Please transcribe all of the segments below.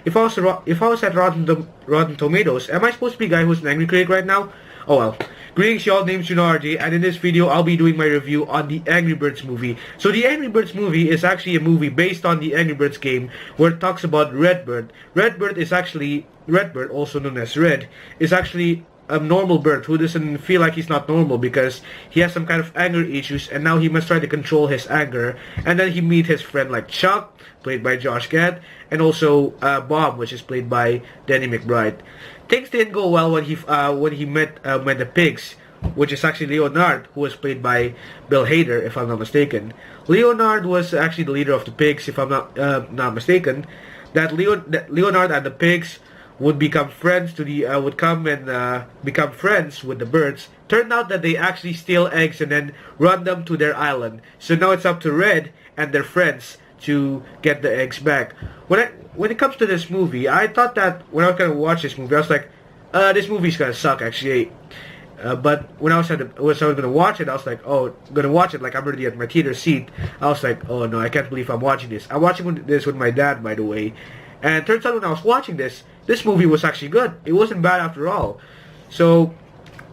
If I was at Rotten Tomatoes, am I supposed to be a guy who's an angry critic right now? Oh well. Greetings y'all, name's JUNA.R.J, and in this video I'll be doing my review on the Angry Birds movie. So the Angry Birds movie is actually a movie based on the Angry Birds game where it talks about Redbird. Redbird, also known as Red, is actually a normal bird who doesn't feel like he's not normal because he has some kind of anger issues, and now he must try to control his anger. And then he meets his friend like Chuck, played by Josh Gad, and also Bob, which is played by Danny McBride. Things didn't go well when he met the pigs, which is actually Leonard, who was played by Bill Hader, if I'm not mistaken. Leonard was actually the leader of the pigs, if I'm not mistaken. That Leonard and the pigs would become friends become friends with the birds. Turned out that they actually steal eggs and then run them to their island. So now it's up to Red and their friends to get the eggs back. When it comes to this movie, I thought that when I was gonna watch this movie, I was like, this movie's gonna suck actually. But when I was gonna watch it, I was like, oh, I'm gonna watch it like I'm already at my theater seat. I was like, oh no, I can't believe I'm watching this. I'm watching this with my dad, by the way. And it turns out when I was watching this movie was actually good. It wasn't bad after all. So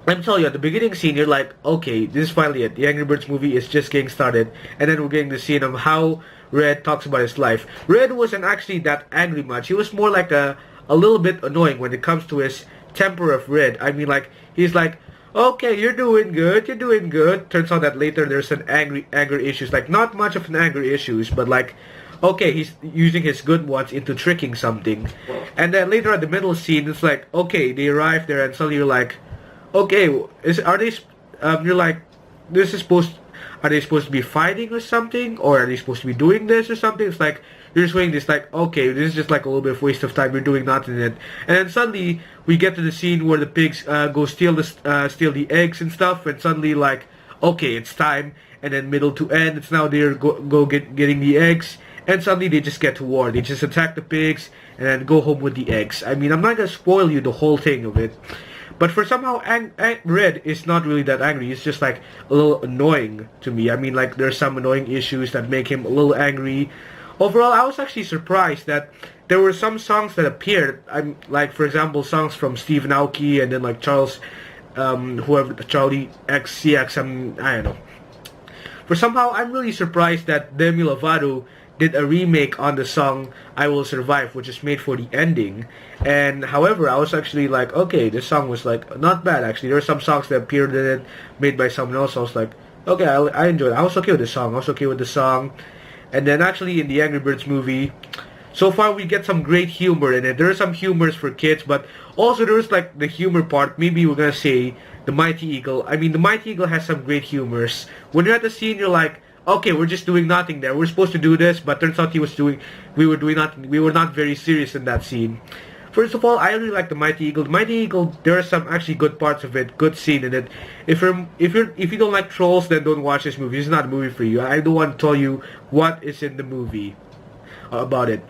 I'm telling you, at the beginning scene, you're like, okay, this is finally it. The Angry Birds movie is just getting started, and then we're getting the scene of how Red talks about his life. Red wasn't actually that angry much. He was more like a little bit annoying when it comes to his temper of Red. I mean, like, he's like, okay, you're doing good. Turns out that later there's an anger issues. Like, not much of an anger issues, but like, okay, he's using his good ones into tricking something. And then later at the middle scene, it's like, okay, they arrive there, and suddenly you're like, okay, you're like, are they supposed to be fighting or something? Or are they supposed to be doing this or something? It's like, you're just waiting this, like, okay, this is just like a little bit of waste of time, you're doing nothing in it. And then suddenly, we get to the scene where the pigs go steal the eggs and stuff, and suddenly, like, okay, it's time. And then middle to end, it's now they're getting the eggs. And suddenly they just get to war. They just attack the pigs and then go home with the eggs. I mean, I'm not going to spoil you the whole thing of it. But for somehow, Red is not really that angry. He's just like a little annoying to me. I mean, like, there's some annoying issues that make him a little angry. Overall, I was actually surprised that there were some songs that appeared. Like, for example, songs from Steve Aoki and then like Charlie XCX, I don't know. For somehow, I'm really surprised that Demi Lovato did a remake on the song I Will Survive, which is made for the ending. And however, I was actually like, okay, this song was like not bad actually. There were some songs that appeared in it made by someone else. I was like, okay, I enjoyed it. I was okay with the song. And then actually in the Angry Birds movie, so far we get some great humor in it. There are some humors for kids, but also there's like the humor part. Maybe we're gonna say the Mighty Eagle. I mean, the Mighty Eagle has some great humors. When you're at the scene, you're like, okay, we're just doing nothing there. We're supposed to do this, but turns out we were doing nothing. We were not very serious in that scene. First of all, I really like the Mighty Eagle. The Mighty Eagle, there are some actually good parts of it, good scene in it. If you don't like trolls, then don't watch this movie. It's not a movie for you. I don't want to tell you what is in the movie about it.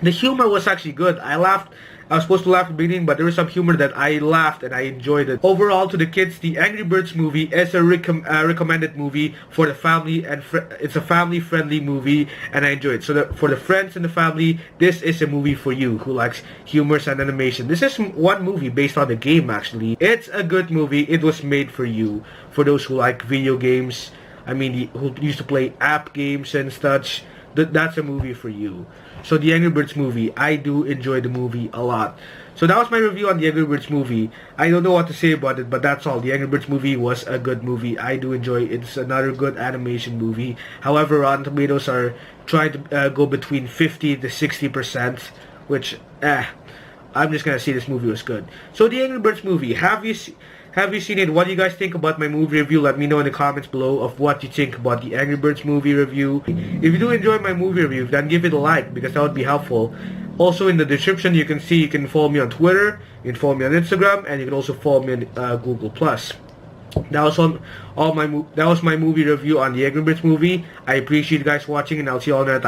The humor was actually good. I laughed. I was supposed to laugh at the beginning, but there was some humor that I laughed and I enjoyed it. Overall, to the kids, the Angry Birds movie is a recommended movie for the family, and it's a family-friendly movie, and I enjoy it. So for the friends and the family, this is a movie for you who likes humors and animation. This is one movie based on the game, actually. It's a good movie. It was made for you. For those who like video games, I mean, who used to play app games and such, that's a movie for you. So the Angry Birds movie, I do enjoy the movie a lot. So that was my review on the Angry Birds movie. I don't know what to say about it, but that's all. The Angry Birds movie was a good movie. I do enjoy it. It's another good animation movie. However, Rotten Tomatoes are trying to go between 50 to 60%, which, I'm just gonna say this movie was good. So the Angry Birds movie, have you seen it? What do you guys think about my movie review? Let me know in the comments below of what you think about the Angry Birds movie review. If you do enjoy my movie review, then give it a like because that would be helpful. Also in the description you can see you can follow me on Twitter, you can follow me on Instagram, and you can also follow me on Google+. That was my movie review on the Angry Birds movie. I appreciate you guys watching, and I'll see you all another time.